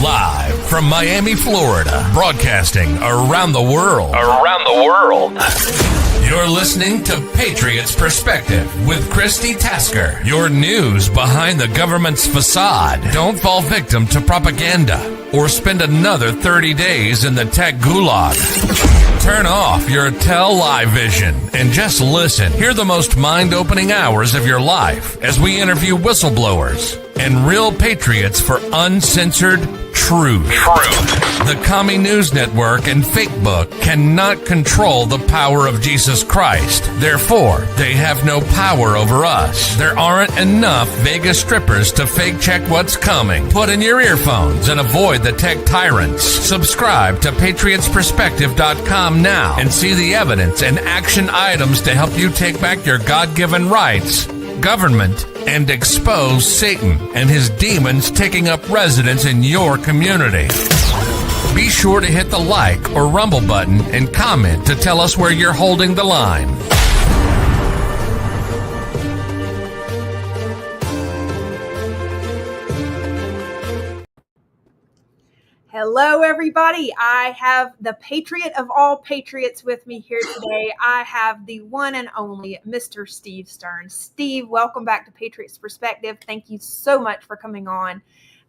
Live from Miami, Florida, broadcasting around the world. You're listening to Patriots Perspective with Christy Tasker. Your news behind the government's facade. Don't fall victim to propaganda or spend another 30 days in the tech gulag. Turn off your Tell Live vision and just listen. Hear the most mind-opening hours of your life as we interview whistleblowers and real patriots for uncensored truth. The Commie News Network and Fake Book cannot control the power of Jesus Christ. Therefore, they have no power over us. There aren't enough Vegas strippers to fake check what's coming. Put in your earphones and avoid the tech tyrants. Subscribe to PatriotsPerspective.com now and see the evidence and action items to help you take back your God-given rights, government, and expose Satan and his demons taking up residence in your community. Be sure to hit the like or rumble button and comment to tell us where you're holding the line. Hello, everybody. I have the patriot of all patriots with me here today. I have the one and only Mr. Steve Stern. Steve, welcome back to Patriots Perspective. Thank you so much for coming on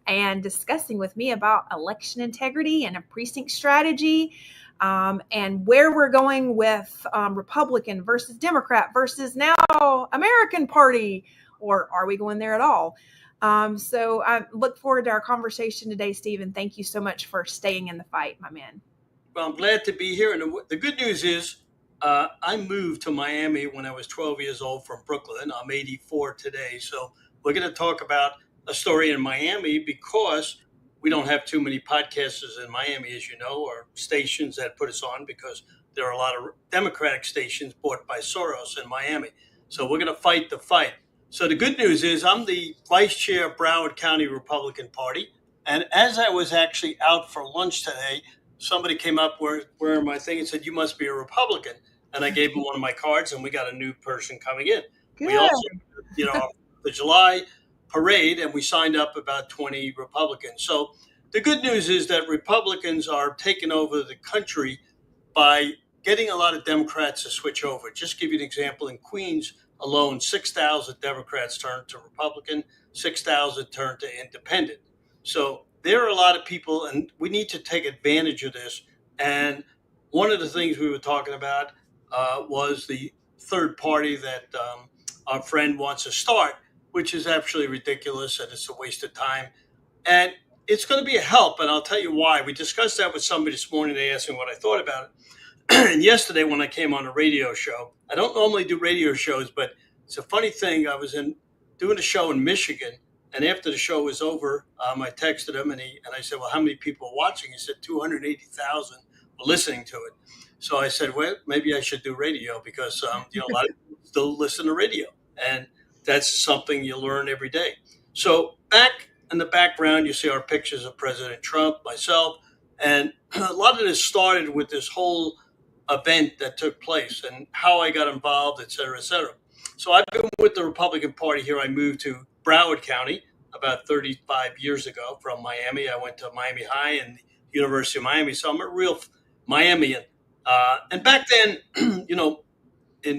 and discussing with me about election integrity and a precinct strategy, and where we're going with Republican versus Democrat versus now American Party, or are we going there at all? So I look forward to our conversation today, Steve, and thank you so much for staying in the fight, my man. Well, I'm glad to be here. And the good news is I moved to Miami when I was 12 years old from Brooklyn. I'm 84 today. So we're going to talk about a story in Miami because we don't have too many podcasters in Miami, as you know, or stations that put us on because there are a lot of Democratic stations bought by Soros in Miami. So we're going to fight the fight. So the good news is I'm the vice chair of Broward County Republican Party. And as I was actually out for lunch today, somebody came up wearing my thing and said, "You must be a Republican." And I gave them one of my cards, and we got a new person coming in. Good. We also, the July parade, and we signed up about 20 Republicans. So the good news is that Republicans are taking over the country by getting a lot of Democrats to switch over. Just give you an example, in Queens alone, 6,000 Democrats turned to Republican, 6,000 turned to independent. So there are a lot of people, and we need to take advantage of this. And one of the things we were talking about was the third party that our friend wants to start, which is actually ridiculous and it's a waste of time. And it's going to be a help, and I'll tell you why. We discussed that with somebody this morning. They asked me what I thought about it. And yesterday when I came on a radio show, I don't normally do radio shows, but it's a funny thing. I was doing a show in Michigan, and after the show was over, I texted him, and I said, "Well, how many people are watching?" He said 280,000 were listening to it. So I said, "Well, maybe I should do radio because a lot of people still listen to radio, and that's something you learn every day." So back in the background, you see our pictures of President Trump, myself, and a lot of this started with this whole event that took place and how I got involved, et cetera, et cetera. So I've been with the Republican Party here. I moved to Broward County about 35 years ago from Miami. I went to Miami High and the University of Miami. So I'm a real Miamian. And back then,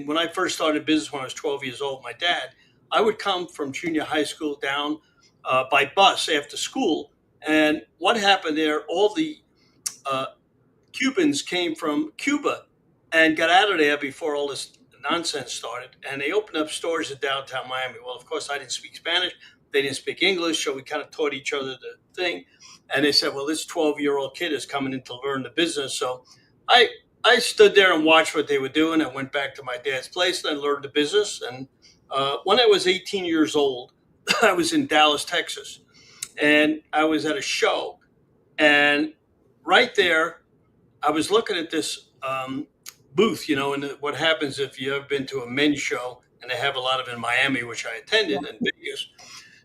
when I first started business when I was 12 years old, my dad, I would come from junior high school down by bus after school. And what happened there, all the Cubans came from Cuba and got out of there before all this nonsense started. And they opened up stores in downtown Miami. Well, of course, I didn't speak Spanish. They didn't speak English. So we kind of taught each other the thing. And they said, well, this 12-year-old kid is coming in to learn the business. So I stood there and watched what they were doing. I went back to my dad's place and I learned the business. And when I was 18 years old, I was in Dallas, Texas. And I was at a show. And right there, I was looking at this booth, and what happens if you have been to a men's show, and they have a lot of in Miami, which I attended, and Vegas.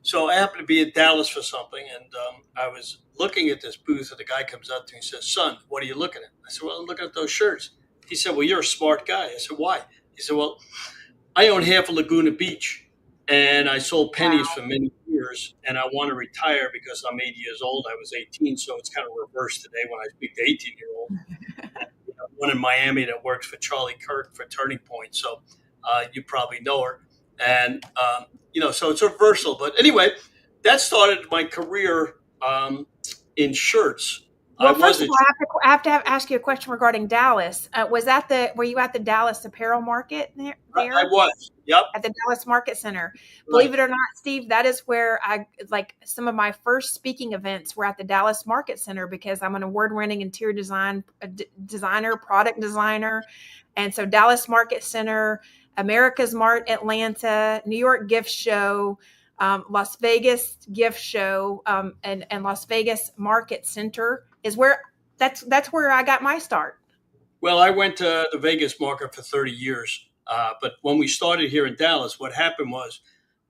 So I happened to be in Dallas for something, and I was looking at this booth, and the guy comes up to me and says, "Son, what are you looking at?" I said, "Well, I'm looking at those shirts." He said, "Well, you're a smart guy." I said, "Why?" He said, "Well, I own half of Laguna Beach, and I sold pennies Wow. for many years, and I want to retire because I'm 80 years old. I was 18, so it's kind of reversed today when I speak to 18-year-olds. One in Miami that works for Charlie Kirk for Turning Point, so you probably know her. And, so it's a reversal. But anyway, that started my career in shirts. I Well, first was of a all, ask you a question regarding Dallas. Were you at the Dallas apparel market I there? was. Yep. At the Dallas Market Center. Believe Right. it or not, Steve, that is where some of my first speaking events were at the Dallas Market Center, because I'm an award-winning interior designer, product designer. And so Dallas Market Center, America's Mart Atlanta, New York Gift Show, Las Vegas Gift Show, and Las Vegas Market Center is where that's where I got my start. Well, I went to the Vegas market for 30 years. But when we started here in Dallas, what happened was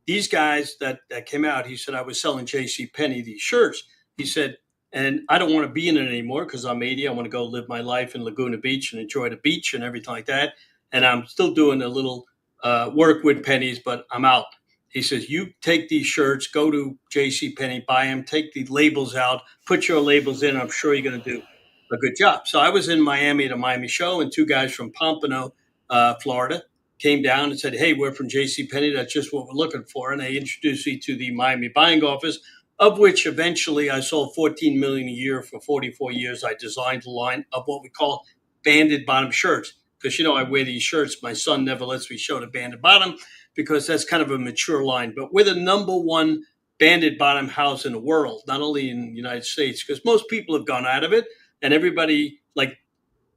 these guys that came out, he said, I was selling J.C. Penney these shirts. He said, and I don't want to be in it anymore because I'm 80. I want to go live my life in Laguna Beach and enjoy the beach and everything like that. And I'm still doing a little work with pennies, but I'm out. He says, you take these shirts, go to J.C. Penney, buy them, take the labels out, put your labels in. I'm sure you're going to do a good job. So I was in Miami at a Miami show, and two guys from Pompano, Florida, came down and said, hey, we're from JCPenney. That's just what we're looking for. And they introduced me to the Miami buying office, of which eventually I sold $14 million a year for 44 years. I designed a line of what we call banded bottom shirts. Because, I wear these shirts. My son never lets me show the banded bottom because that's kind of a mature line. But we're the number one banded bottom house in the world, not only in the United States, because most people have gone out of it. And everybody, like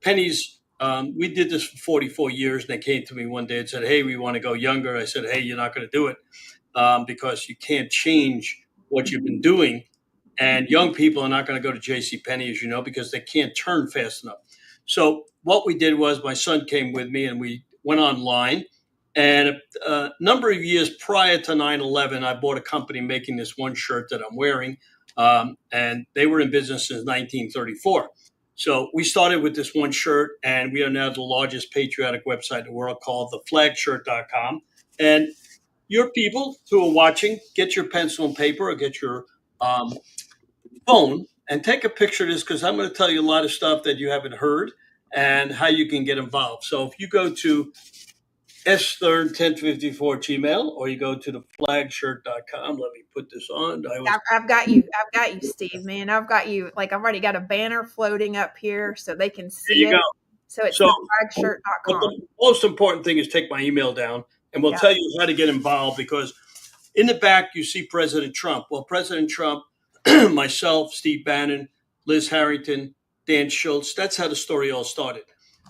pennies, we did this for 44 years. And they came to me one day and said, hey, we want to go younger. I said, hey, you're not going to do it because you can't change what you've been doing. And young people are not going to go to JCPenney, as you know, because they can't turn fast enough. So what we did was my son came with me and we went online. And a number of years prior to 9/11, I bought a company making this one shirt that I'm wearing. And they were in business since 1934. So we started with this one shirt, and we are now the largest patriotic website in the world, called theflagshirt.com. And your people who are watching, get your pencil and paper or get your phone and take a picture of this, because I'm going to tell you a lot of stuff that you haven't heard and how you can get involved. So if you go to sthird1054 Gmail, or you go to theflagshirt.com. Let me put this on. I've got you. I've got you, Steve, man. I've got you. Like, I've already got a banner floating up here so they can There see you it. go. So it's So, but theflagshirt.com. the most important thing is take my email down, and we'll Yeah. tell you how to get involved, because in the back you see President Trump. Well, President Trump, myself, Steve Bannon, Liz Harrington, Dan Schultz, that's how the story all started.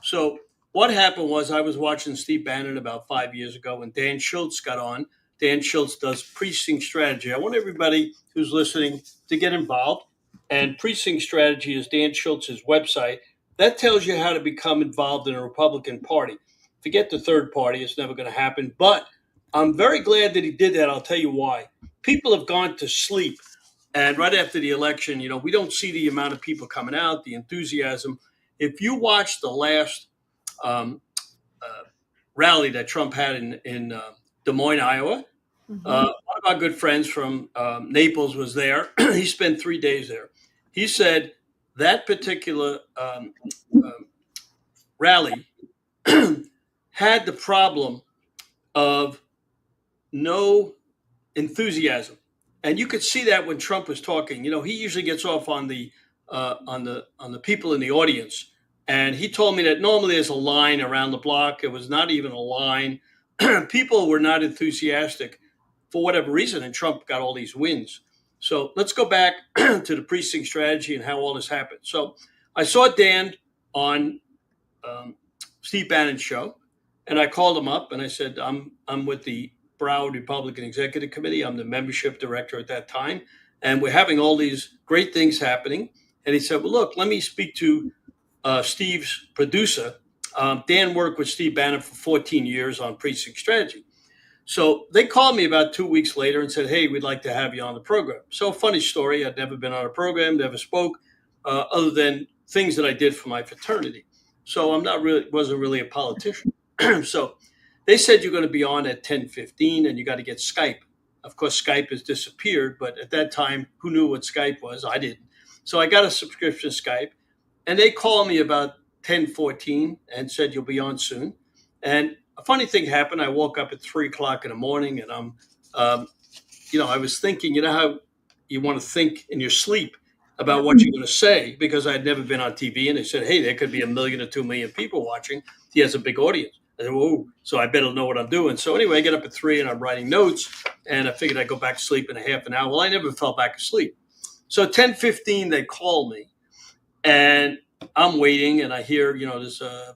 So what happened was, I was watching Steve Bannon about 5 years ago, and Dan Schultz got on. Dan Schultz does Precinct Strategy. I want everybody who's listening to get involved. And Precinct Strategy is Dan Schultz's website. That tells you how to become involved in a Republican Party. Forget the third party. It's never going to happen. But I'm very glad that he did that. I'll tell you why. People have gone to sleep. And right after the election, we don't see the amount of people coming out, the enthusiasm. If you watch the last rally that Trump had in Des Moines, Iowa, one of our good friends from Naples was there. He spent 3 days there. He said that particular rally had the problem of no enthusiasm, and you could see that when Trump was talking. He usually gets off on the people in the audience, and he told me that normally there's a line around the block. It was not even a line. People were not enthusiastic for whatever reason, and Trump got all these wins. So let's go back to the Precinct Strategy and how all this happened. So I saw Dan on Steve Bannon's show, and I called him up and I said, I'm with the Broward Republican Executive Committee. I'm the membership director at that time, and we're having all these great things happening. And he said, well, look, let me speak to Steve's producer. Dan worked with Steve Bannon for 14 years on Precinct Strategy. So they called me about 2 weeks later and said, hey, we'd like to have you on the program. So funny story. I'd never been on a program, never spoke, other than things that I did for my fraternity. So wasn't really a politician. So they said you're going to be on at 10:15 and you got to get Skype. Of course, Skype has disappeared, but at that time, who knew what Skype was? I didn't. So I got a subscription to Skype, and they called me about 10:14 and said you'll be on soon. And a funny thing happened. I woke up at 3 o'clock in the morning, and I was thinking, you know how you want to think in your sleep about what you're going to say, because I'd never been on TV, and they said, hey, there could be 1 million or 2 million people watching. He has a big audience. I said, whoa, so I better know what I'm doing. So anyway, I get up at 3 and I'm writing notes, and I figured I'd go back to sleep in a half an hour. Well, I never fell back asleep. So 10:15, they call me, and I'm waiting, and I hear, there's a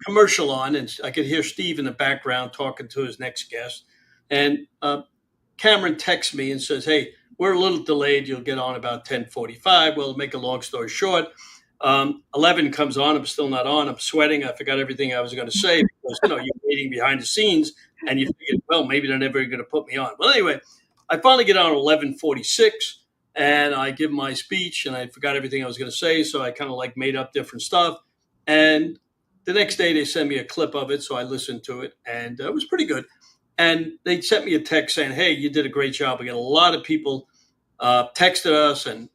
commercial on, and I could hear Steve in the background talking to his next guest. And Cameron texts me and says, hey, we're a little delayed. You'll get on about 10:45. Well, make a long story short, 11 comes on. I'm still not on. I'm sweating. I forgot everything I was going to say because, you're waiting behind the scenes, and you figure, well, maybe they're never going to put me on. Well, anyway, I finally get on at 11:46, and I give my speech, and I forgot everything I was going to say. So I kind of made up different stuff. And the next day they sent me a clip of it. So I listened to it, and it was pretty good. And they sent me a text saying, hey, you did a great job. We got a lot of people texted us and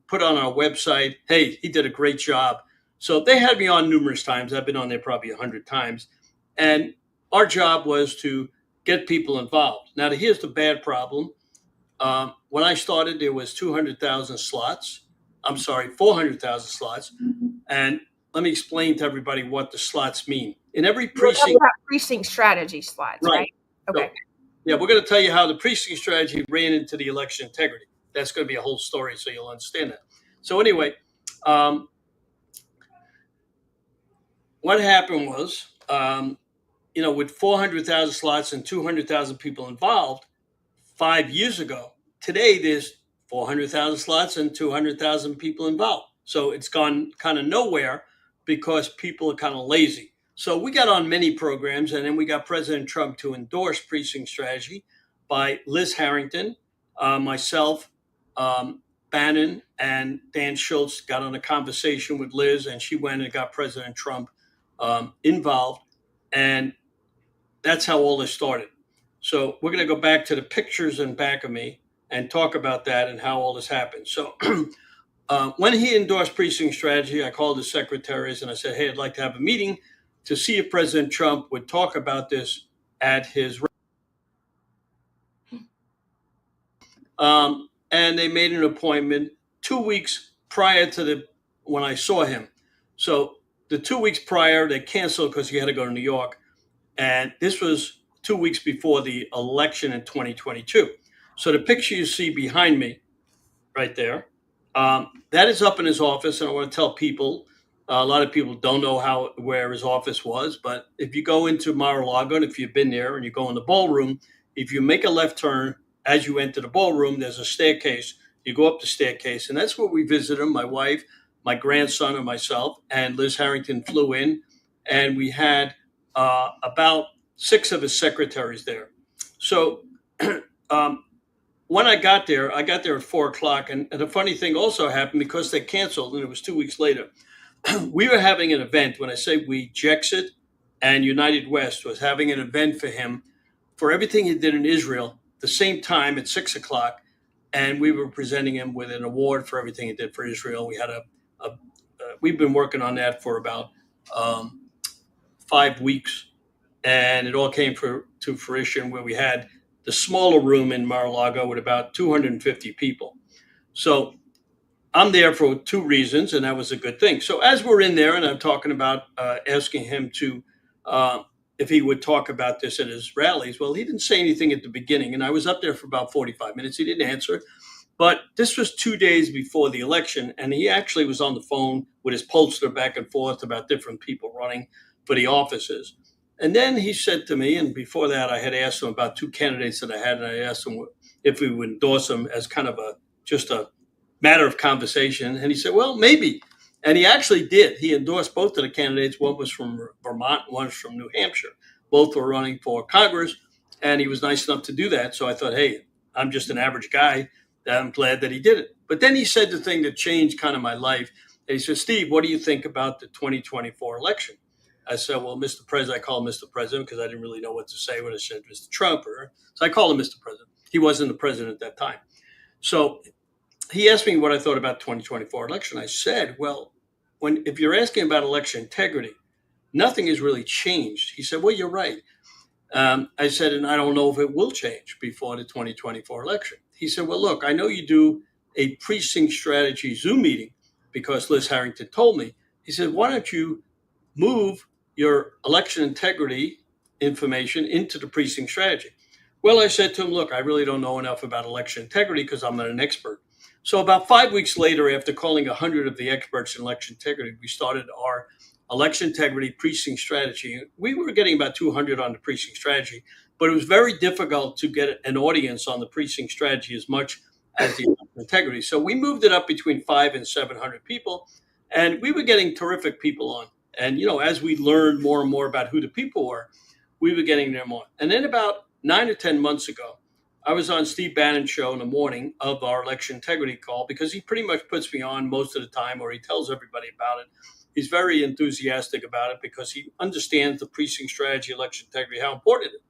put on our website, hey, he did a great job. So they had me on numerous times. I've been on there probably 100 times. And our job was to get people involved. Now, here's the bad problem. When I started, there was 400,000 slots. And let me explain to everybody what the slots mean. In every precinct, precinct strategy slots, right? Okay. So, we're going to tell you how the precinct strategy ran into the election integrity. That's going to be a whole story, so you'll understand that. So anyway, what happened was, with 400,000 slots and 200,000 people involved 5 years ago, today there's 400,000 slots and 200,000 people involved. So it's gone kind of nowhere because people are kind of lazy. So we got on many programs, and then we got President Trump to endorse precinct strategy by Liz Harrington, myself, Bannon, and Dan Schultz got on a conversation with Liz, and she went and got President Trump involved. And that's how all this started. So we're going to go back to the pictures in back of me and talk about that and how all this happened. So when he endorsed precinct strategy, I called his secretaries and I said, hey, I'd like to have a meeting to see if President Trump would talk about this at his and they made an appointment 2 weeks prior to when I saw him. So the 2 weeks prior, they canceled because he had to go to New York. And this was 2 weeks before the election in 2022. So the picture you see behind me right there, that is up in his office. And I want to tell people, a lot of people don't know where his office was, but if you go into Mar-a-Lago, and if you've been there and you go in the ballroom, if you make a left turn as you enter the ballroom, there's a staircase. You go up the staircase, and that's where we visited him, my wife, my grandson, and myself. And Liz Harrington flew in, and we had about 6 of his secretaries there. So when I got there at 4 o'clock. And the funny thing also happened because they canceled, and it was 2 weeks later. We were having an event. When I say we, Jexit and United West was having an event for him for everything he did in Israel, the same time at 6 o'clock. And we were presenting him with an award for everything he did for Israel. We had we've been working on that for about 5 weeks. And it all came to fruition where we had the smaller room in Mar-a-Lago with about 250 people. So I'm there for 2 reasons, and that was a good thing. So as we're in there, and I'm talking about asking him to, if he would talk about this at his rallies, well, he didn't say anything at the beginning, and I was up there for about 45 minutes. He didn't answer. But this was 2 days before the election, and he actually was on the phone with his pollster back and forth about different people running for the offices. And then he said to me, and before that, I had asked him about 2 candidates that I had, and I asked him if we would endorse them as kind of just a matter of conversation. And he said, well, maybe. And he actually did. He endorsed both of the candidates. One was from Vermont, one was from New Hampshire. Both were running for Congress, and he was nice enough to do that. So I thought, hey, I'm just an average guy. I'm glad that he did it. But then he said the thing that changed kind of my life. And he said, Steve, what do you think about the 2024 election? I said, well, Mr. President, I call him Mr. President because I didn't really know what to say when I said Mr. Trump. So I called him Mr. President. He wasn't the president at that time. So he asked me what I thought about 2024 election. I said, well, if you're asking about election integrity, nothing has really changed. He said, well, you're right. I said, and I don't know if it will change before the 2024 election. He said, well, look, I know you do a precinct strategy Zoom meeting because Liz Harrington told me. He said, why don't you move your election integrity information into the precinct strategy? Well, I said to him, look, I really don't know enough about election integrity because I'm not an expert. So about 5 weeks later, after calling 100 of the experts in election integrity, we started our election integrity precinct strategy. We were getting about 200 on the precinct strategy, but it was very difficult to get an audience on the precinct strategy as much as the election integrity. So we moved it up between 500 and 700 people, and we were getting terrific people on. And, as we learned more and more about who the people were, we were getting them on. And then about 9 or 10 months ago, I was on Steve Bannon's show in the morning of our election integrity call because he pretty much puts me on most of the time, or he tells everybody about it. He's very enthusiastic about it because he understands the precinct strategy, election integrity, how important it is.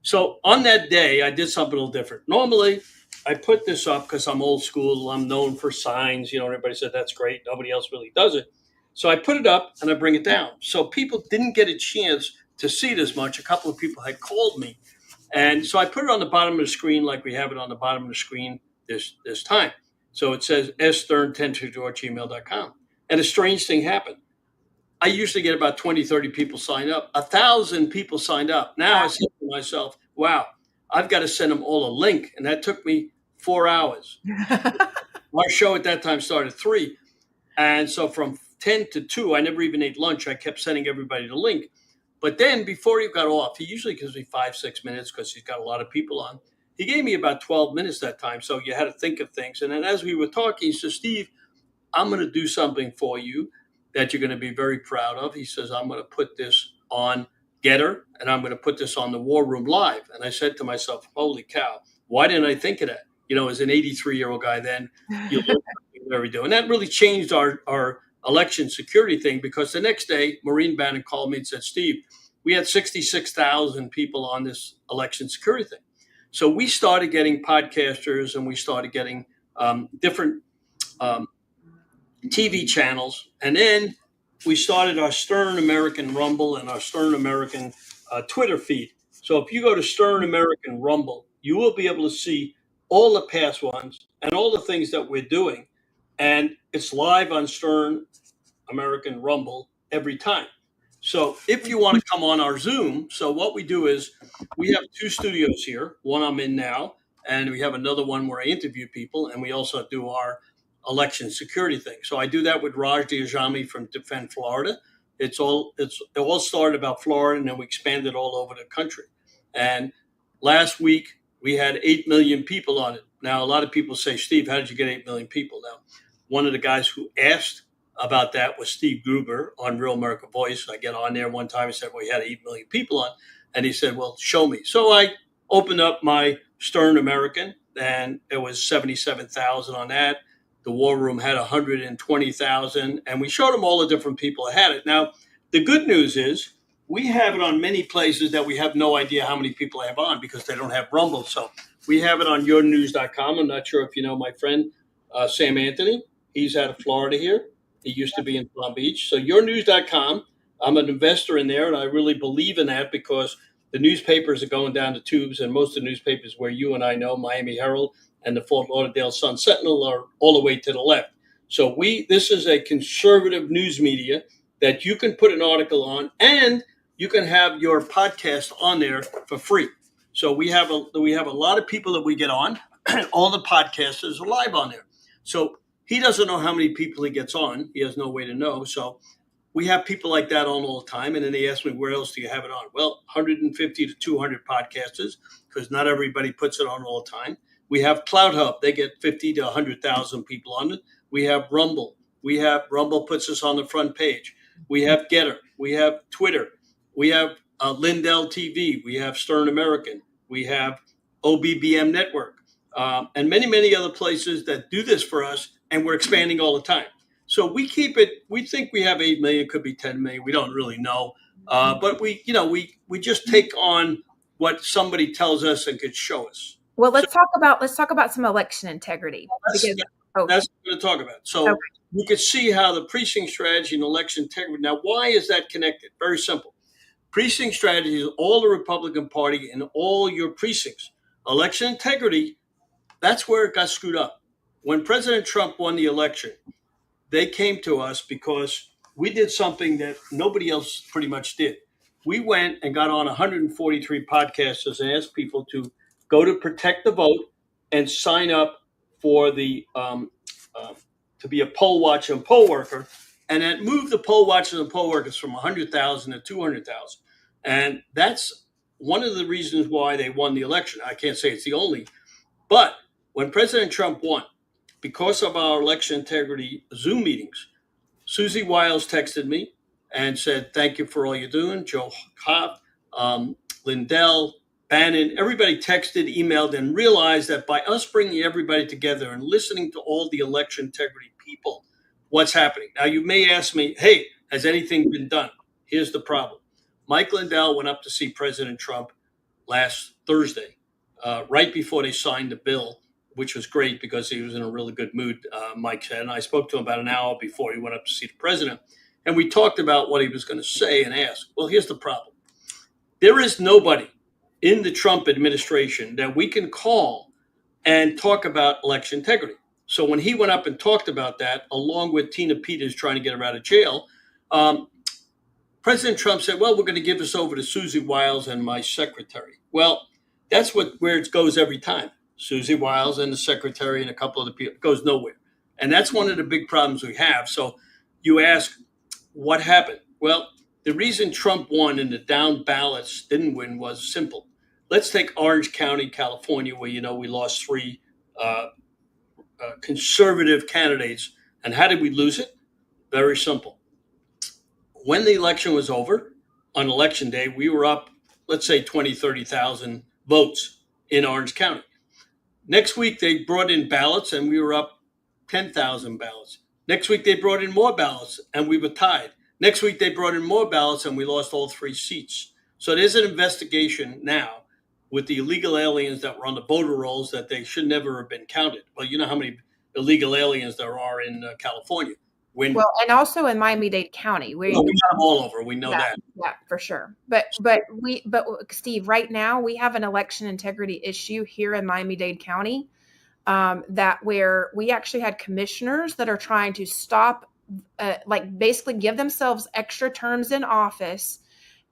So on that day, I did something a little different. Normally, I put this up because I'm old school. I'm known for signs. Everybody said, that's great. Nobody else really does it. So I put it up and I bring it down. So people didn't get a chance to see it as much. A couple of people had called me. And so I put it on the bottom of the screen like we have it on the bottom of the screen this time. So it says sstern1022@gmail.com. And a strange thing happened. I usually get about 20, 30 people sign up. 1,000 people signed up. Now I said to myself, wow, I've got to send them all a link. And that took me 4 hours. Our show at that time started at 3. And so from 10 to 2, I never even ate lunch. I kept sending everybody the link. But then before he got off, he usually gives me 5-6 minutes because he's got a lot of people on. He gave me about 12 minutes that time. So you had to think of things. And then as we were talking, he said, Steve, I'm going to do something for you that you're going to be very proud of. He says, I'm going to put this on Getter and I'm going to put this on the War Room Live. And I said to myself, holy cow, why didn't I think of that? As an 83-year-old guy then, you learn what we do. And that really changed our election security thing because the next day, Maureen Bannon called me and said, Steve, we had 66,000 people on this election security thing. So we started getting podcasters and we started getting different TV channels. And then we started our Stern American Rumble and our Stern American Twitter feed. So if you go to Stern American Rumble, you will be able to see all the past ones and all the things that we're doing. And it's live on Stern American Rumble every time. So if you want to come on our Zoom, so what we do is we have 2 studios here. One I'm in now, and we have another one where I interview people, and we also do our election security thing. So I do that with Raj Diajami from Defend Florida. It all started about Florida, and then we expanded all over the country. And last week we had 8 million people on it. Now a lot of people say, Steve, how did you get 8 million people? Now, one of the guys who asked about that was Steve Gruber on Real America Voice. I get on there one time and said, well, we had 8 million people on. And he said, well, show me. So I opened up my Stern American, and it was 77,000 on that. The War Room had 120,000, and we showed them all the different people that had it. Now, the good news is we have it on many places that we have no idea how many people I have on because they don't have Rumble. So we have it on yournews.com. I'm not sure if you know my friend, Sam Anthony. He's out of Florida here. He used to be in Palm Beach. So yournews.com, I'm an investor in there, and I really believe in that because the newspapers are going down the tubes, and most of the newspapers where you and I know, Miami Herald and the Fort Lauderdale Sun Sentinel, are all the way to the left. So this is a conservative news media that you can put an article on, and you can have your podcast on there for free. So we have a lot of people that we get on. All the podcasters are live on there. So he doesn't know how many people he gets on. He has no way to know. So we have people like that on all the time. And then they ask me, where else do you have it on? Well, 150 to 200 podcasters, because not everybody puts it on all the time. We have Cloud Hub. They get 50 to 100,000 people on it. We have Rumble. Rumble puts us on the front page. We have Getter. We have Twitter. We have Lindell TV. We have Stern American. We have OBBM Network. And many, many other places that do this for us. And we're expanding all the time. So we keep it. We think we have 8 million, could be 10 million. We don't really know, but we just take on what somebody tells us and could show us. Well, let's talk about some election integrity because That's what we're going to talk about. okay. So you can see how the precinct strategy and election integrity. Now, why is that connected? Very simple. Precinct strategy is all the Republican Party in all your precincts. Election integrity, that's where it got screwed up. When President Trump won the election, they came to us because we did something that nobody else pretty much did. We went and got on 143 podcasters and asked people to go to Protect the Vote and sign up for the to be a poll watcher and poll worker, and that moved the poll watchers and poll workers from 100,000 to 200,000. And that's one of the reasons why they won the election. I can't say it's the only, but when President Trump won, because of our election integrity Zoom meetings, Susie Wiles texted me and said, "Thank you for all you're doing." Joe Kopp, Lindell, Bannon, everybody texted, emailed, and realized that by us bringing everybody together and listening to all the election integrity people, what's happening. Now, you may ask me, hey, has anything been done? Here's the problem. Mike Lindell went up to see President Trump last Thursday, right before they signed the bill, which was great because he was in a really good mood, Mike said. And I spoke to him about an hour before he went up to see the president. And we talked about what he was going to say and ask. Well, here's the problem. There is nobody in the Trump administration that we can call and talk about election integrity. So when he went up and talked about that, along with Tina Peters trying to get her out of jail, President Trump said, well, we're going to give this over to Susie Wiles and my secretary. Well, that's where it goes every time. Susie Wiles and the secretary and a couple of the people. It goes nowhere. And that's one of the big problems we have. So you ask, what happened? Well, the reason Trump won and the down ballots didn't win was simple. Let's take Orange County, California, where, we lost 3 conservative candidates. And how did we lose it? Very simple. When the election was over, on election day, we were up, let's say 20, 30,000 votes in Orange County. Next week, they brought in ballots and we were up 10,000 ballots. Next week, they brought in more ballots and we were tied. Next week, they brought in more ballots and we lost all 3 seats. So there's an investigation now with the illegal aliens that were on the voter rolls that they should never have been counted. Well, you know how many illegal aliens there are in California. And also in Miami-Dade County, we got them all over. We know that. Yeah, for sure. But Steve, right now we have an election integrity issue here in Miami-Dade County, that where we actually had commissioners that are trying to stop, basically give themselves extra terms in office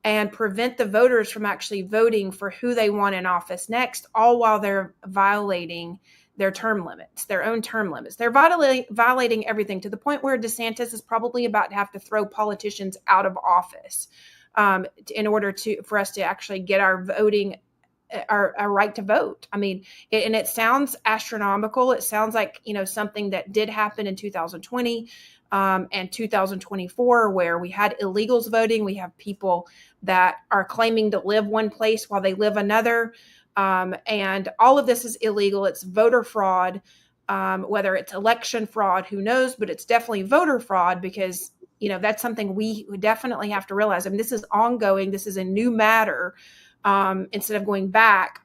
and prevent the voters from actually voting for who they want in office next, all while they're violating their term limits, their own term limits. They're violating everything to the point where DeSantis is probably about to have to throw politicians out of office in order for us to actually get our voting, our right to vote. I mean, and it sounds astronomical. It sounds like, something that did happen in 2020 and 2024, where we had illegals voting. We have people that are claiming to live one place while they live another. And all of this is illegal. It's voter fraud, whether it's election fraud, who knows, but it's definitely voter fraud because, that's something we definitely have to realize. I mean, this is ongoing. This is a new matter. Instead of going back,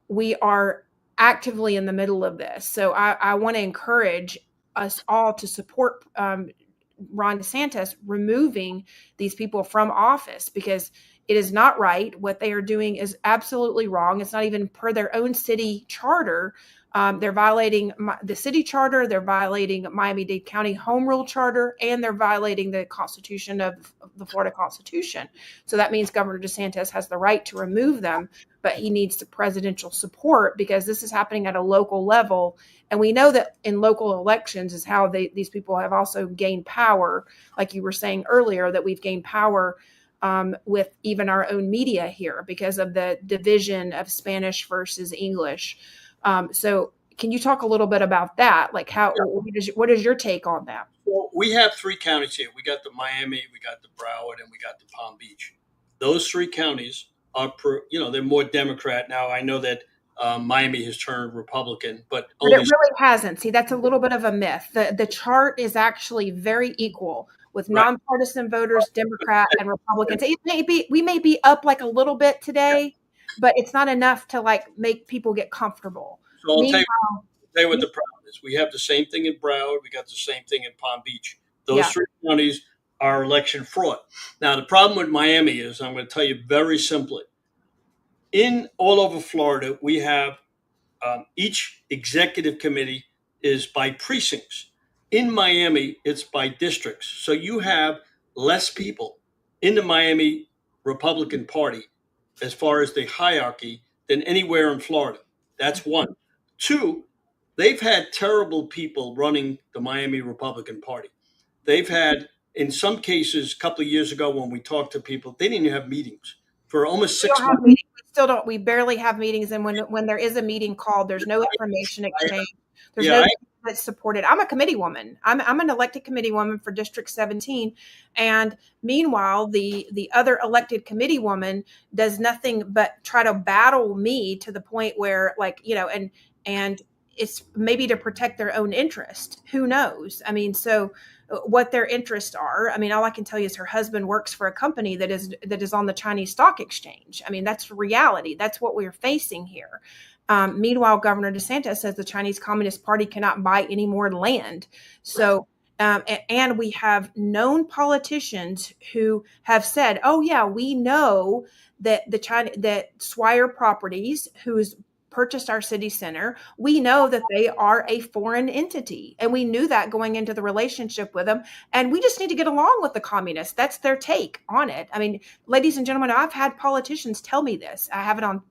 we are actively in the middle of this. So I want to encourage us all to support Ron DeSantis removing these people from office because it is not right. What they are doing is absolutely wrong. It's not even per their own city charter. They're violating the city charter. They're violating Miami-Dade County Home Rule Charter, and they're violating the Constitution of the Florida Constitution. So that means Governor DeSantis has the right to remove them, but he needs the presidential support because this is happening at a local level. And we know that in local elections is how these people have also gained power. Like you were saying earlier, that we've gained power with even our own media here because of the division of Spanish versus English. So can you talk a little bit about that? Like what is your take on that? Well, we have 3 counties here. We got the Miami, we got the Broward, and we got the Palm Beach. Those 3 counties are, they're more Democrat. Now, I know that Miami has turned Republican, but But it only really hasn't. See, that's a little bit of a myth. The chart is actually very equal with right. nonpartisan voters, Democrat and Republicans. We may be up like a little bit today, but it's not enough to like make people get comfortable. So I'll tell you what Me- the problem is. We have the same thing in Broward. We got the same thing in Palm Beach. Those yeah, three counties are election fraud. Now, the problem with Miami is, I'm going to tell you very simply, in all over Florida, we have each executive committee is by precincts. In Miami, it's by districts. So you have less people in the Miami Republican Party as far as the hierarchy than anywhere in Florida. That's one. Two, they've had terrible people running the Miami Republican Party. They've had, in some cases, a couple of years ago when we talked to people, they didn't even have meetings for almost we 6 don't have months. meetings. We still don't. We barely have meetings, and when there is a meeting called, there's no information exchange. There's Yeah, no that's supported. I'm a committee woman. I'm an elected committee woman for District 17, and meanwhile, the other elected committee woman does nothing but try to battle me to the point where, like, and it's maybe to protect their own interest. Who knows? I mean, so what their interests are. I mean, all I can tell you is her husband works for a company that is on the Chinese stock exchange. I mean, that's reality. That's what we're facing here. Meanwhile, Governor DeSantis says the Chinese Communist Party cannot buy any more land. So, and we have known politicians who have said, "Oh yeah, we know that that Swire Properties, who's purchased our city center, we know that they are a foreign entity, and we knew that going into the relationship with them, and we just need to get along with the communists." That's their take on it. I mean, ladies and gentlemen, I've had politicians tell me this. I have it on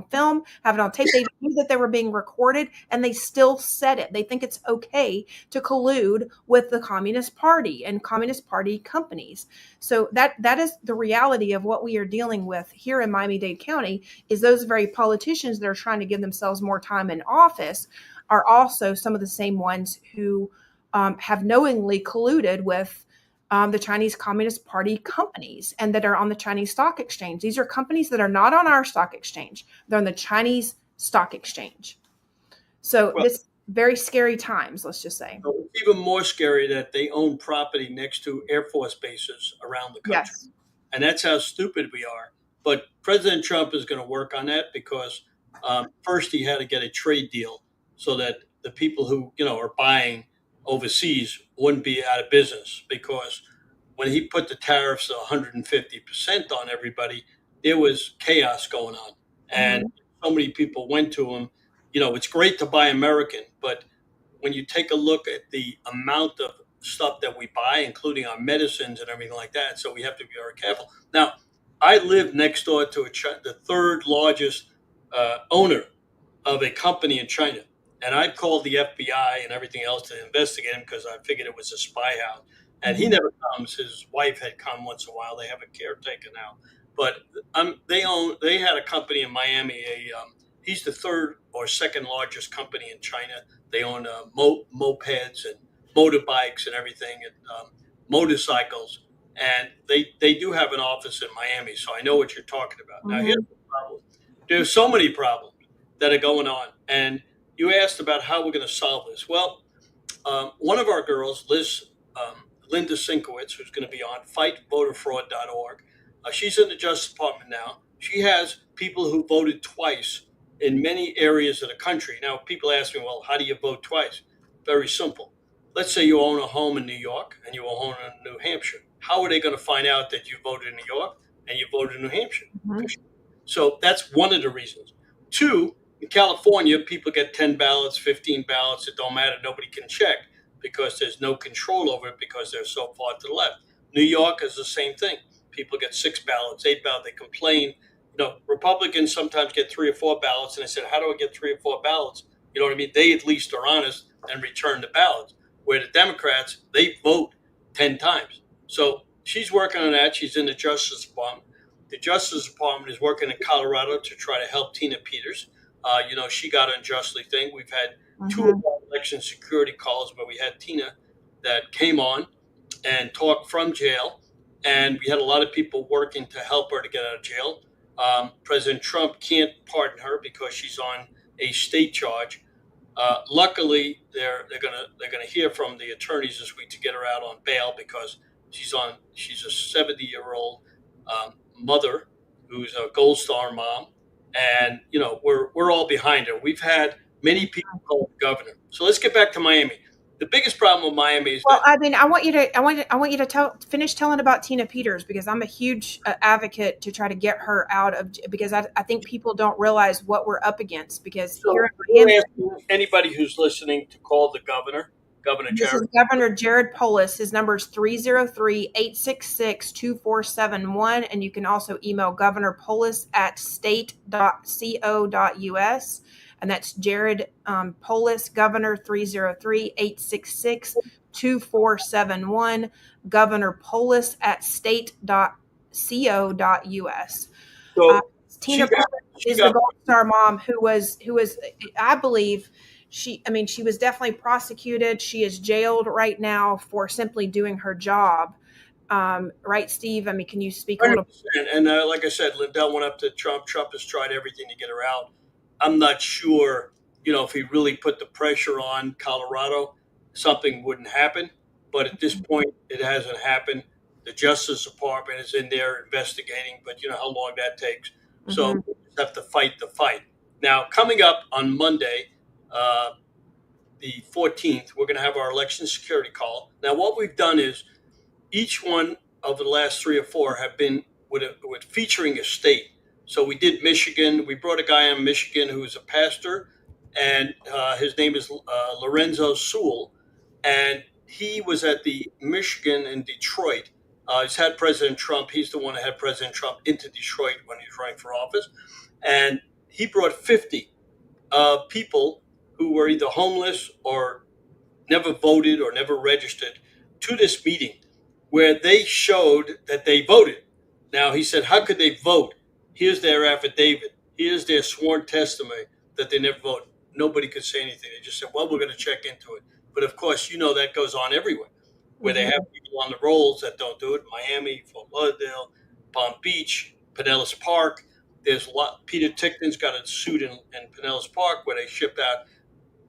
film, I have it on tape. They knew that they were being recorded, and they still said it. They think it's okay to collude with the Communist Party and Communist Party companies. So that is the reality of what we are dealing with here in Miami-Dade County. Is those very politicians that are trying to give themselves more time in office are also some of the same ones who have knowingly colluded with the Chinese Communist Party companies and that are on the Chinese stock exchange. These are companies that are not on our stock exchange. They're on the Chinese stock exchange. So this very scary times, let's just say. It's even more scary that they own property next to Air Force bases around the country. Yes. And that's how stupid we are. But President Trump is going to work on that because first he had to get a trade deal so that the people who are buying overseas wouldn't be out of business, because when he put the tariffs of 150% on everybody, there was chaos going on. And so many people went to him. It's great to buy American, but when you take a look at the amount of stuff that we buy, including our medicines and everything like that, so we have to be very careful. Now, I live next door to the third largest owner of a company in China. And I called the FBI and everything else to investigate him because I figured it was a spy house. And he never comes. His wife had come once in a while. They have a caretaker now. But they had a company in Miami. He's the third or second largest company in China. They own mopeds and motorbikes and everything, and motorcycles. And they do have an office in Miami. So I know what you're talking about. Now, here's the problem. There's so many problems that are going on. And you asked about how we're going to solve this. Well, one of our girls, Linda Sinkowitz, who's going to be on fightvoterfraud.org, she's in the Justice Department now. She has people who voted twice in many areas of the country. Now, people ask me, well, how do you vote twice? Very simple. Let's say you own a home in New York and you own in New Hampshire. How are they going to find out that you voted in New York and you voted in New Hampshire? So that's one of the reasons. Two, in California, people get 10 ballots, 15 ballots. It don't matter. Nobody can check because there's no control over it because they're so far to the left. New York is the same thing. People get 6 ballots, 8 ballots. They complain. Republicans sometimes get 3 or 4 ballots. And I said, how do I get 3 or 4 ballots? You know what I mean? They at least are honest and return the ballots. Where the Democrats, they vote 10 times. So she's working on that. She's in the Justice Department. The Justice Department is working in Colorado to try to help Tina Peters. She got unjustly thing. We've had 2 of our election security calls where we had Tina that came on and talked from jail. And we had a lot of people working to help her to get out of jail. President Trump can't pardon her because she's on a state charge. Luckily, they're gonna hear from the attorneys this week to get her out on bail because she's a 70-year-old mother who's a Gold Star mom, and we're all behind her. We've had many people call the governor. So let's get back to Miami. The biggest problem with Miami is Well, that I mean, I want you to finish telling about Tina Peters, because I'm a huge advocate to try to get her out of, because I think people don't realize what we're up against, because here in Miami, anybody who's listening to call the governor, Governor this is Jared. Governor Jared Polis. His number is 303-866-2471. And you can also email governorpolis@state.co.us. And that's Jared Polis, Governor, 303-866-2471, Governor Polis @state.co.us. So Tina Polis is the Gold Star mom who was, I believe, she was definitely prosecuted. She is jailed right now for simply doing her job. Right, Steve? I mean, can you speak a little? And like I said, Lindell went up to Trump. Trump has tried everything to get her out. I'm not sure, if he really put the pressure on Colorado, something wouldn't happen. But at this point, it hasn't happened. The Justice Department is in there investigating, but you know how long that takes. So we just have to fight the fight. Now, coming up on Monday, the 14th, we're going to have our election security call. Now, what we've done is each one of the last 3 or 4 have been with featuring a state. So we did Michigan. We brought a guy in Michigan who's a pastor, and his name is Lorenzo Sewell, and he was at the Michigan in Detroit. He's had President Trump. He's the one that had President Trump into Detroit when he was running for office, and he brought 50 people who were either homeless or never voted or never registered to this meeting where they showed that they voted. Now, he said, how could they vote? Here's their affidavit. Here's their sworn testimony that they never voted. Nobody could say anything. They just said, well, we're going to check into it. But of course, that goes on everywhere where they have people on the rolls that don't do it. Miami, Fort Lauderdale, Palm Beach, Pinellas Park. There's a lot. Peter Tickton's got a suit in Pinellas Park where they shipped out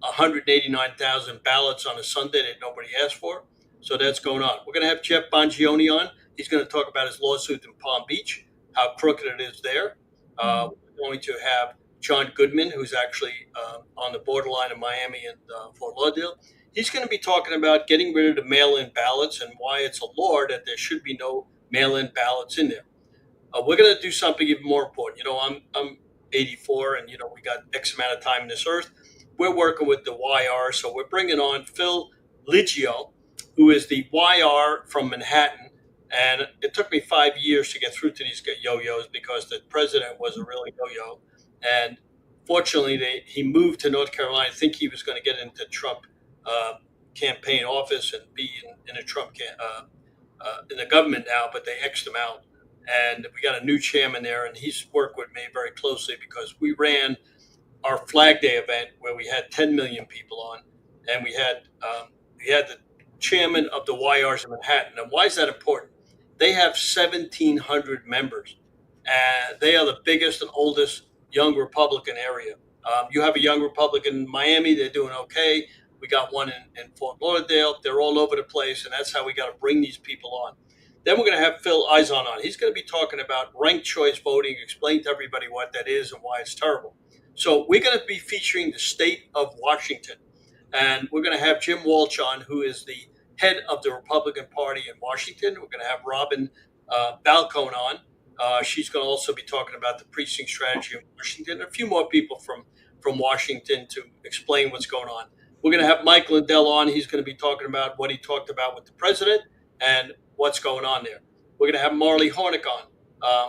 189,000 ballots on a Sunday that nobody asked for. So that's going on. We're going to have Jeff Bongiorno on. He's going to talk about his lawsuit in Palm Beach, how crooked it is there. We're going to have John Goodman, who's actually on the borderline of Miami and Fort Lauderdale. He's going to be talking about getting rid of the mail-in ballots and why it's a law that there should be no mail-in ballots in there. We're going to do something even more important. I'm 84, and we got X amount of time in this earth. We're working with the YR, so we're bringing on Phil Liggio, who is the YR from Manhattan. And it took me 5 years to get through to these yo-yos because the president was a real yo-yo. And fortunately, he moved to North Carolina. I think he was going to get into Trump campaign office and be in a Trump in the government now, but they X'd him out. And we got a new chairman there, and he's worked with me very closely because we ran our Flag Day event where we had 10 million people on, and we had the chairman of the YRs in Manhattan. And why is that important? They have 1,700 members, and they are the biggest and oldest young Republican area. You have a young Republican in Miami, they're doing okay. We got one in Fort Lauderdale. They're all over the place, and that's how we got to bring these people on. Then we're going to have Phil Eison on. He's going to be talking about ranked choice voting, explain to everybody what that is and why it's terrible. So we're going to be featuring the state of Washington. And we're going to have Jim Walsh on, who is the head of the Republican Party in Washington. We're going to have Robin Balcone on. She's going to also be talking about the precinct strategy in Washington. And a few more people from Washington to explain what's going on. We're going to have Mike Lindell on. He's going to be talking about what he talked about with the president and what's going on there. We're going to have Marley Hornick on.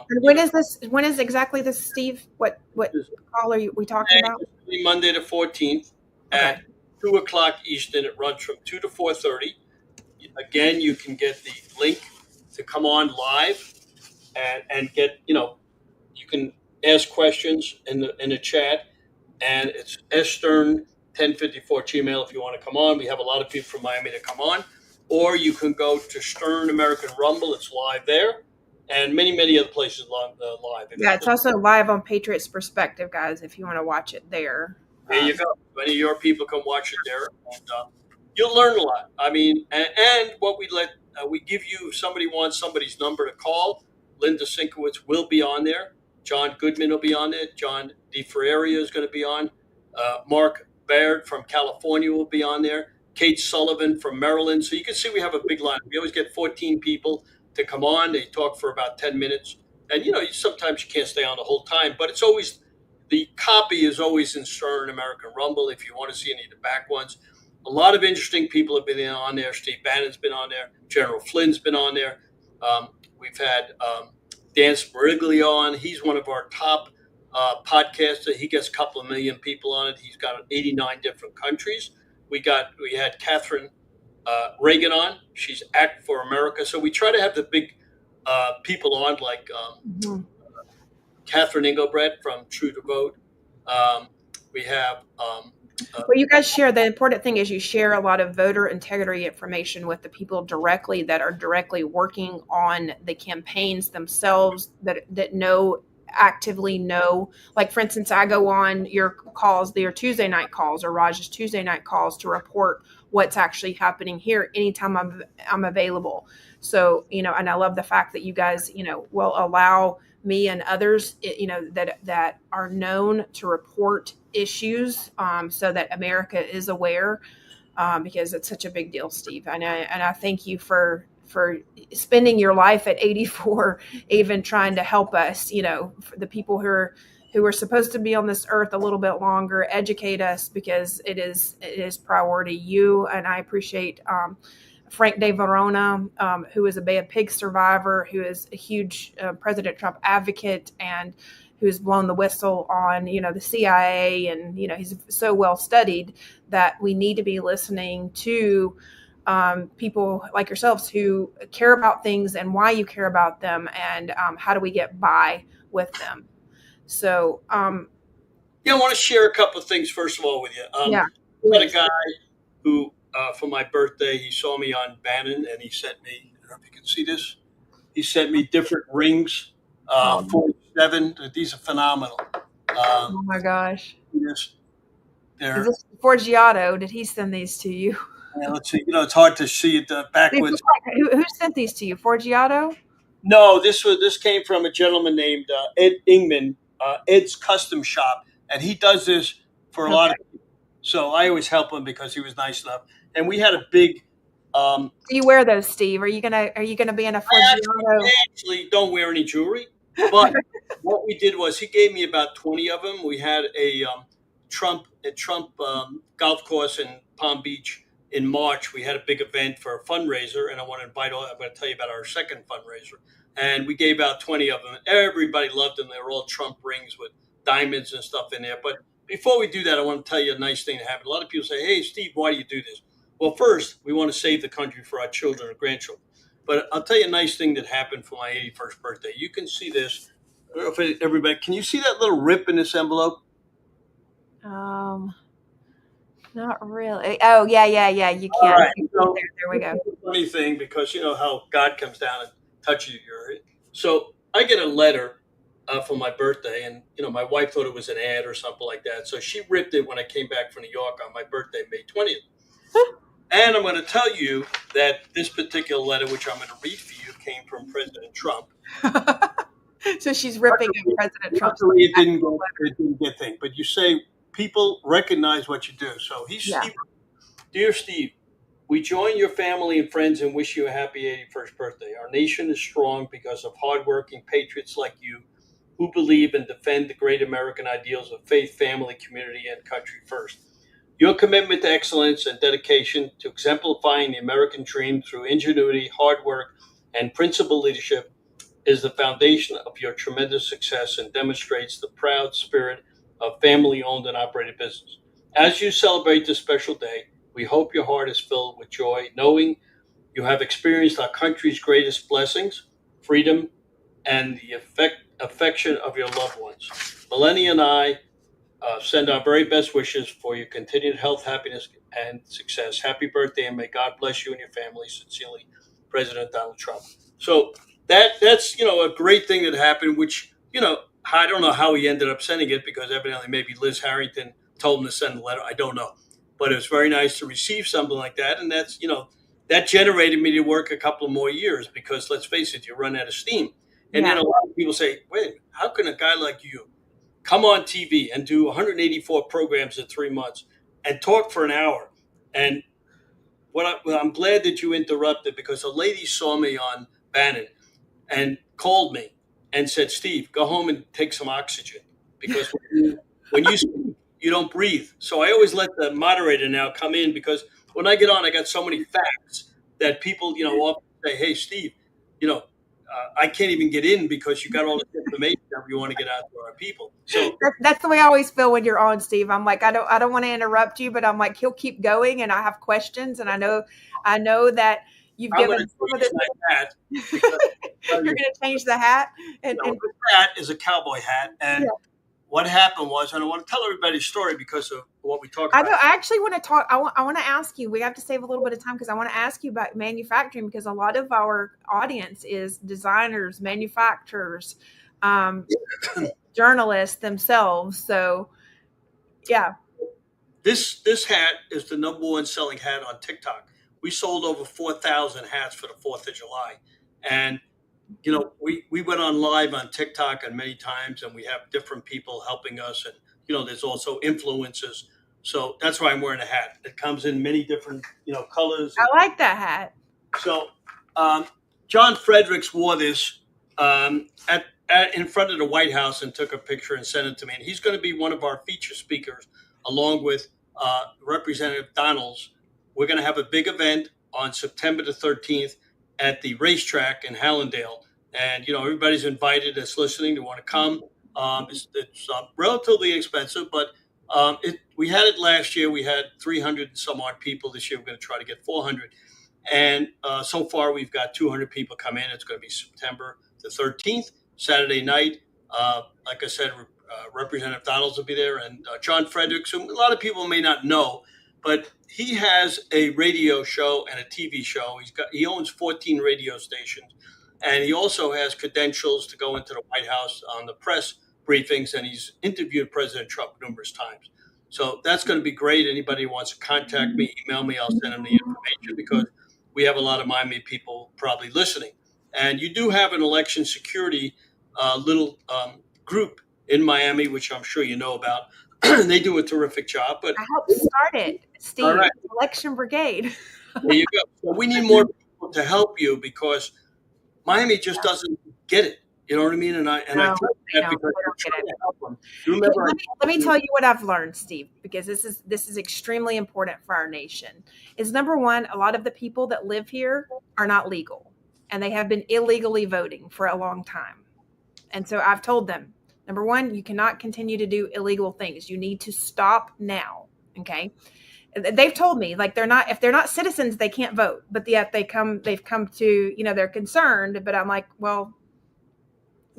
And when is this? When is exactly this, Steve? What call are we talking about? Monday the 14th at 2 o'clock Eastern. It runs from 2 to 4:30. Again, you can get the link to come on live and get, you can ask questions in the chat. And it's sstern1054 Gmail if you want to come on. We have a lot of people from Miami to come on. Or you can go to Stern American Rumble. It's live there. and many other places live. Yeah, it's also live on Patriots Perspective, guys, if you want to watch it there. There you go. Many of your people can watch it there, and you'll learn a lot. I mean, and what we give you, if somebody wants somebody's number to call, Linda Sinkowitz will be on there. John Goodman will be on there. John DeFerreria is going to be on. Mark Baird from California will be on there. Kate Sullivan from Maryland. So you can see we have a big line. We always get 14 people to come on. They talk for about 10 minutes. And, sometimes you can't stay on the whole time, but it's always the copy is always in Stern American Rumble if you want to see any of the back ones. A lot of interesting people have been on there. Steve Bannon's been on there. General Flynn's been on there. We've had Dan Spariglio on. He's one of our top podcasts. He gets a couple of million people on it. He's got 89 different countries. We had Catherine Reagan on. She's Act for America. So we try to have the big people on like Catherine Engelbrecht from True to Vote. We have. Well, you guys share. The important thing is you share a lot of voter integrity information with the people directly that are directly working on the campaigns themselves that actively know. Like, for instance, I go on your calls, your Tuesday night calls or Raj's Tuesday night calls to report what's actually happening here anytime I'm available. So, and I love the fact that you guys, will allow me and others, that are known to report issues so that America is aware, because it's such a big deal, Steve. And I thank you for spending your life at 84, even trying to help us, for the people who are supposed to be on this earth a little bit longer, educate us, because it is priority. You and I appreciate Frank De Verona, who is a Bay of Pigs survivor, who is a huge President Trump advocate, and who's blown the whistle on, the CIA, and, he's so well studied that we need to be listening to people like yourselves who care about things and why you care about them, and how do we get by with them. So, I want to share a couple of things first of all with you. I met a guy who, for my birthday, he saw me on Bannon, and he sent me, I don't know if you can see this, he sent me different rings, 47. These are phenomenal. Oh my gosh. Is this Forgiato? Did he send these to you? Yeah, let's see. It's hard to see it backwards. Who sent these to you? Forgiato? No, this came from a gentleman named Ed Ingman, Ed's Custom Shop, and he does this for a lot of people. So I always help him because he was nice enough. And we had a big. Do you wear those, Steve? Are you gonna be in a Forgiato? I actually don't wear any jewelry, but what we did was he gave me about 20 of them. We had a Trump golf course in Palm Beach. In March, we had a big event for a fundraiser, and I'm going to tell you about our second fundraiser. And we gave out 20 of them. Everybody loved them. They were all Trump rings with diamonds and stuff in there. But before we do that, I want to tell you a nice thing that happened. A lot of people say, "Hey, Steve, why do you do this?" Well, first, we want to save the country for our children and grandchildren. But I'll tell you a nice thing that happened for my 81st birthday. You can see this. I don't know if everybody, can you see that little rip in this envelope? Not really. Oh, yeah. You can. Right. So, there we go. Funny thing, because you know how God comes down and touches you. So I get a letter for my birthday, and my wife thought it was an ad or something like that. So she ripped it when I came back from New York on my birthday, May 20th. And I'm going to tell you that this particular letter, which I'm going to read for you, came from President Trump. So she's ripping President Trump. It didn't get things, but you say people recognize what you do. So he wrote, "Dear Steve, we join your family and friends and wish you a happy 81st birthday. Our nation is strong because of hardworking patriots like you who believe and defend the great American ideals of faith, family, community, and country first. Your commitment to excellence and dedication to exemplifying the American dream through ingenuity, hard work, and principled leadership is the foundation of your tremendous success and demonstrates the proud spirit of family-owned and operated business. As you celebrate this special day, we hope your heart is filled with joy, knowing you have experienced our country's greatest blessings, freedom, and the affection of your loved ones. Melania and I send our very best wishes for your continued health, happiness, and success. Happy birthday, and may God bless you and your family. Sincerely, President Donald Trump." So that's a great thing that happened. Which I don't know how he ended up sending it, because evidently maybe Liz Harrington told him to send the letter. I don't know, but it was very nice to receive something like that, and that's that generated me to work a couple more years, because let's face it, you run out of steam. And then a lot of people say, wait, how can a guy like you come on TV and do 184 programs in 3 months and talk for an hour? And I'm glad that you interrupted, because a lady saw me on Bannon and called me and said, Steve, go home and take some oxygen, because when you speak, you don't breathe. So I always let the moderator now come in, because when I get on, I got so many facts that people, often say, hey, Steve, I can't even get in because you got all this information that we want to get out to our people. So that's the way I always feel when you're on, Steve. I'm like, I don't want to interrupt you, but I'm like, he'll keep going, and I have questions, and I know that you've given some of the hat. You're going to change the hat, and the hat is a cowboy hat, and what happened was, and I want to tell everybody's story because of what we talked about. I actually want to talk. I want to ask you. We have to save a little bit of time, because I want to ask you about manufacturing, because a lot of our audience is designers, manufacturers, journalists themselves. So, yeah. This hat is the #1 selling hat on TikTok. We sold over 4,000 hats for the 4th of July, and we went on live on TikTok and many times, and we have different people helping us, and there's also influencers. So that's why I'm wearing a hat. It comes in many different colors. I like that hat. So John Fredericks wore this in front of the White House and took a picture and sent it to me. And he's going to be one of our feature speakers, along with Representative Donalds. We're going to have a big event on September the 13th at the racetrack in Hallandale. And, everybody's invited that's listening to want to come. It's relatively inexpensive, but we had it last year. We had 300 and some odd people. This year, we're going to try to get 400. And so far, we've got 200 people come in. It's going to be September the 13th, Saturday night. Like I said, Representative Donalds will be there, and John Fredericks, who a lot of people may not know, but he has a radio show and a TV show. He owns 14 radio stations, and he also has credentials to go into the White House on the press briefings, and he's interviewed President Trump numerous times. So that's going to be great. Anybody who wants to contact me, email me, I'll send them the information, because we have a lot of Miami people probably listening. And you do have an election security little group in Miami, which I'm sure you know about. They do a terrific job. But I helped start it, Steve. All right. Election Brigade. There you go. So we need more people to help you, because Miami just doesn't get it. You know what I mean? And I tell you that because I'm trying to help them. Let me tell you what I've learned, Steve, because this is extremely important for our nation. Is number one, a lot of the people that live here are not legal, and they have been illegally voting for a long time. And so I've told them, number one, you cannot continue to do illegal things. You need to stop now. Okay. They've told me, like, if they're not citizens, they can't vote, but yet they've come to, they're concerned, but I'm like, well,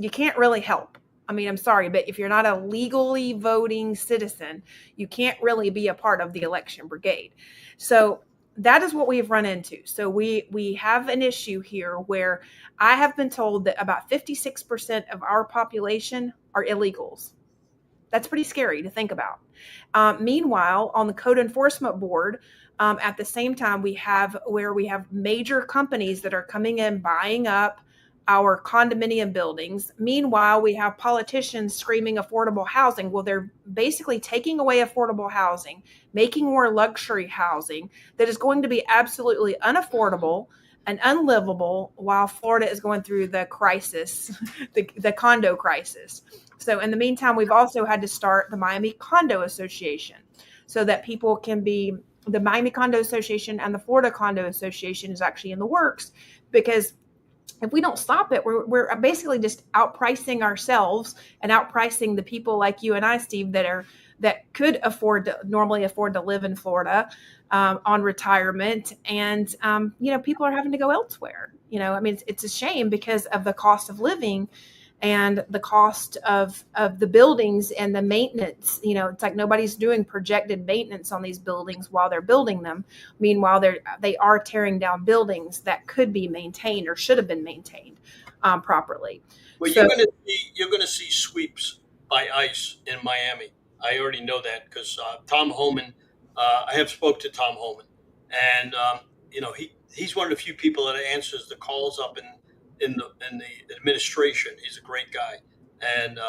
you can't really help. I mean, I'm sorry, but if you're not a legally voting citizen, you can't really be a part of the election brigade. So that is what we've run into. So we have an issue here where I have been told that about 56% of our population are illegals. That's pretty scary to think about. Meanwhile, on the Code Enforcement Board, at the same time, we have major companies that are coming in, buying up our condominium buildings. Meanwhile, we have politicians screaming affordable housing. Well, they're basically taking away affordable housing, making more luxury housing that is going to be absolutely unaffordable and unlivable, while Florida is going through the crisis, the condo crisis. So in the meantime, we've also had to start the Miami Condo Association, so that people can be, the Miami Condo Association and the Florida Condo Association is actually in the works, because if we don't stop it, we're basically just outpricing ourselves and outpricing the people like you and I, Steve, that could normally afford to live in Florida on retirement. And, people are having to go elsewhere. I mean, it's a shame because of the cost of living and the cost of the buildings and the maintenance. It's like nobody's doing projected maintenance on these buildings while they're building them. Meanwhile, they are tearing down buildings that could be maintained or should have been maintained. properly. Well, So you're going to see sweeps by ICE in Miami. I already know that because Tom Homan. I have spoke to Tom Homan, and he's one of the few people that answers the calls up in the administration. He's a great guy, and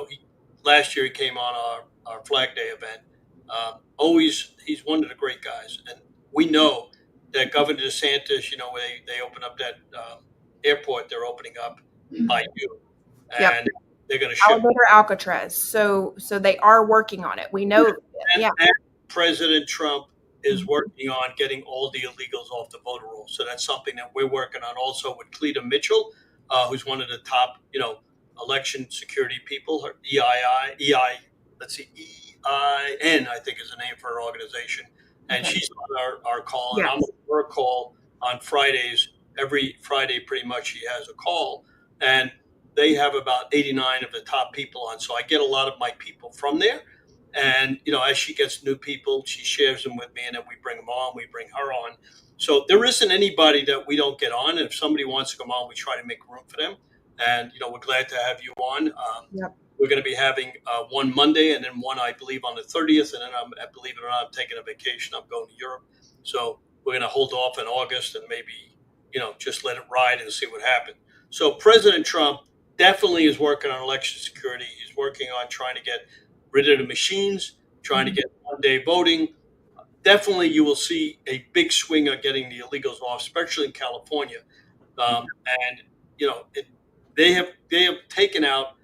he last year he came on our Flag Day event. Always, he's one of the great guys, and we know that Governor DeSantis, they open up that airport, they're opening up by you, yep, and they're going to ship. Elevator Alcatraz. So they are working on it. We know. And President Trump is working on getting all the illegals off the voter roll. So that's something that we're working on also with Cleta Mitchell, who's one of the top, election security people. Her EIN, I think is the name for her organization. And she's on our call. And I'm on her call on Fridays. Every Friday, pretty much, she has a call. And they have about 89 of the top people on. So I get a lot of my people from there. And, as she gets new people, she shares them with me, and then we bring them on, we bring her on. So there isn't anybody that we don't get on. And if somebody wants to come on, we try to make room for them. And, we're glad to have you on. We're going to be having one Monday and then one, I believe, on the 30th. And then, believe it or not, I'm taking a vacation. I'm going to Europe. So we're going to hold off in August and maybe, just let it ride and see what happens. So President Trump definitely is working on election security. He's working on trying to get rid of the machines, trying to get one-day voting. Definitely, you will see a big swing of getting the illegals off, especially in California. They have taken out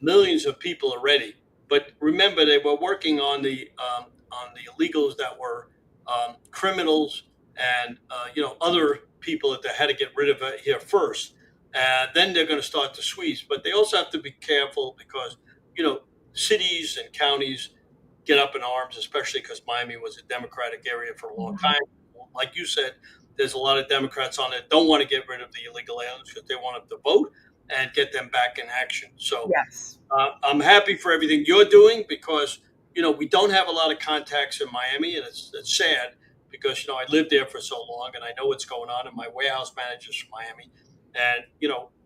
millions of people already. But remember, they were working on the illegals that were criminals and other people that they had to get rid of here first. And then they're going to start to squeeze. But they also have to be careful because cities and counties get up in arms, especially because Miami was a Democratic area for a long time. Like you said, there's a lot of Democrats on it don't want to get rid of the illegal aliens because they want them to vote and get them back in action. So I'm happy for everything you're doing because, we don't have a lot of contacts in Miami, and it's sad because, I lived there for so long and I know what's going on, and my warehouse manager's from Miami. And,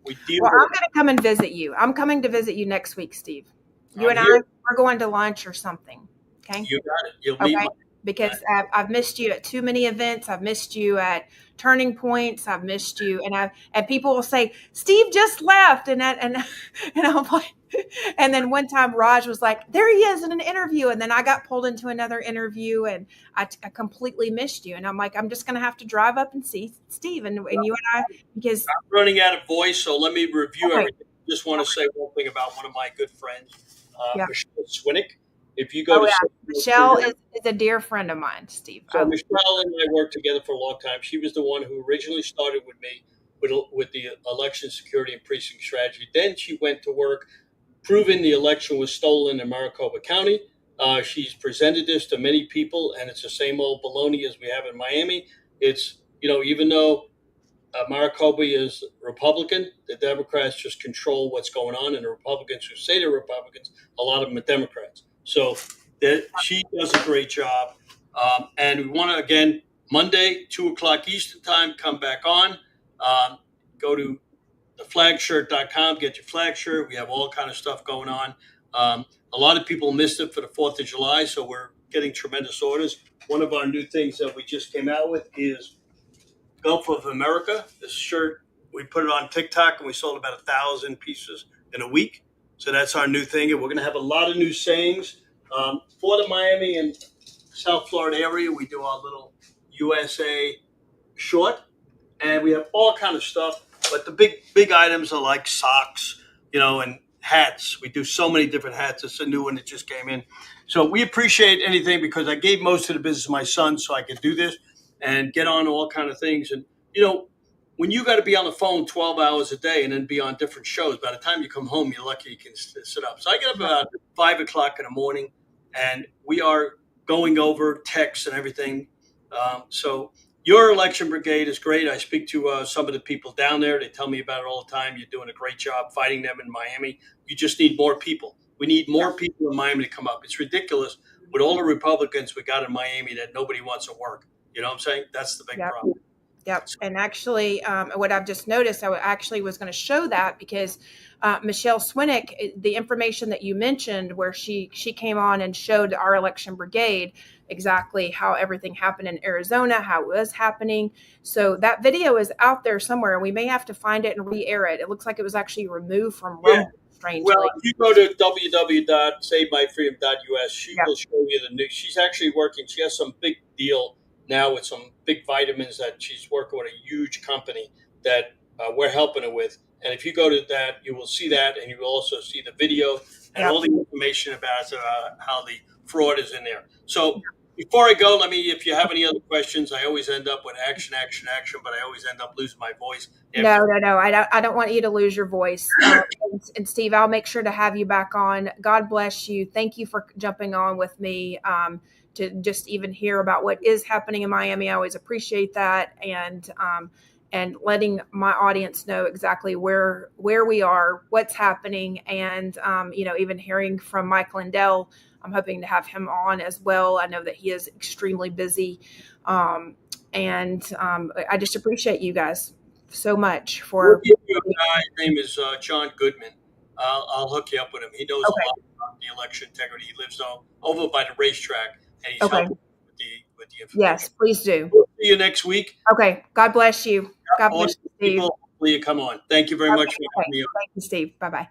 we deal with. I'm going to come and visit you. I'm coming to visit you next week, Steve. You and I are going to lunch or something. Okay. You got it. You'll meet because I've missed you at too many events. I've missed you at turning points. I've missed you, and people will say, "Steve just left," and I'm like, and then one time Raj was like, "There he is in an interview," and then I got pulled into another interview, and I completely missed you. And I'm like, I'm just going to have to drive up and see Steve and you and I because I'm running out of voice. So let me review everything. Just want to say one thing about one of my good friends, Michelle Swinnick. If you go to Michelle is a dear friend of mine, Steve. So Michelle and I worked together for a long time. She was the one who originally started with me with the election security and precinct strategy. Then she went to work proving the election was stolen in Maricopa County. She's presented this to many people, and it's the same old baloney as we have in Miami. It's, even though Maricopa is Republican, the Democrats just control what's going on, and the Republicans who say they're Republicans, a lot of them are Democrats. So she does a great job. And we want to, again, Monday, 2:00 Eastern time, come back on. Go to theflagshirt.com, get your flag shirt. We have all kind of stuff going on. A lot of people missed it for the 4th of July, so we're getting tremendous orders. One of our new things that we just came out with is Gulf of America. This shirt, we put it on TikTok, and we sold about 1,000 pieces in a week. So that's our new thing, and we're going to have a lot of new sayings for the Miami and South Florida area. We do our little USA short, and we have all kind of stuff. But the big items are like socks, and hats. We do so many different hats. It's a new one that just came in. So we appreciate anything because I gave most of the business to my son so I could do this and get on all kind of things. And, when you got to be on the phone 12 hours a day and then be on different shows, by the time you come home, you're lucky you can sit up. So I get up about 5 o'clock in the morning, and we are going over texts and everything. So your election brigade is great. I speak to some of the people down there. They tell me about it all the time. You're doing a great job fighting them in Miami. You just need more people. We need more people in Miami to come up. It's ridiculous with all the Republicans we got in Miami that nobody wants to work. You know what I'm saying? That's the big problem. Yep. And actually, what I've just noticed, I actually was going to show that because Michelle Swinnick, the information that you mentioned, where she came on and showed our election brigade exactly how everything happened in Arizona, how it was happening. So that video is out there somewhere, and we may have to find it and re-air it. It looks like it was actually removed from Rumble, strangely. Well, if you go to www.savemyfreedom.us, she will show you the news. She's actually working. She has some big deal now with some big vitamins that she's working with a huge company that we're helping her with. And if you go to that, you will see that, and you will also see the video and all the information about how the fraud is in there. So before I go, if you have any other questions, I always end up with action, but I always end up losing my voice. No. I don't want you to lose your voice. And Steve, I'll make sure to have you back on. God bless you. Thank you for jumping on with me to just even hear about what is happening in Miami. I always appreciate that. And letting my audience know exactly where we are, what's happening. And, even hearing from Mike Lindell, I'm hoping to have him on as well. I know that he is extremely busy. I just appreciate you guys so much for. His name is John Goodman. I'll hook you up with him. He knows a lot about the election integrity. He lives over by the racetrack, and he's helping with the information. Yes, please do. We'll see you next week. Okay. God bless you. God bless you, Steve. Hopefully you come on. Thank you very much for having me on. Thank you, Steve. Bye-bye.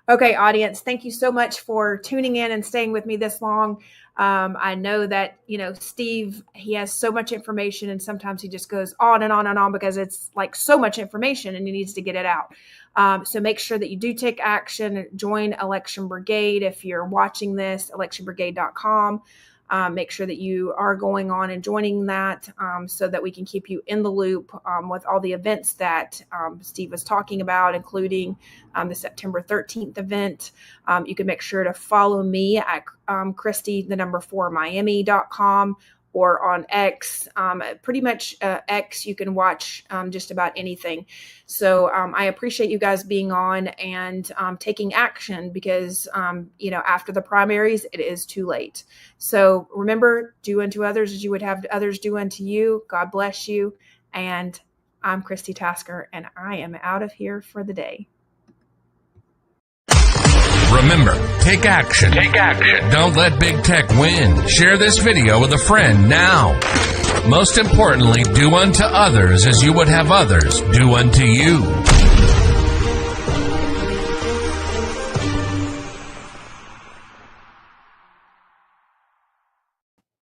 Okay, audience, thank you so much for tuning in and staying with me this long. I know that, Steve, he has so much information, and sometimes he just goes on and on and on because it's like so much information and he needs to get it out. So make sure that you do take action. Join Election Brigade. If you're watching this, electionbrigade.com. Make sure that you are going on and joining that so that we can keep you in the loop with all the events that Steve was talking about, including the September 13th event. You can make sure to follow me at Christy4Miami.com or on X. Pretty much X, you can watch just about anything. So I appreciate you guys being on and taking action because, after the primaries, it is too late. So remember, do unto others as you would have others do unto you. God bless you. And I'm Christy Tasker, and I am out of here for the day. Remember, take action. Take action. Don't let big tech win. Share this video with a friend now. Most importantly, do unto others as you would have others do unto you.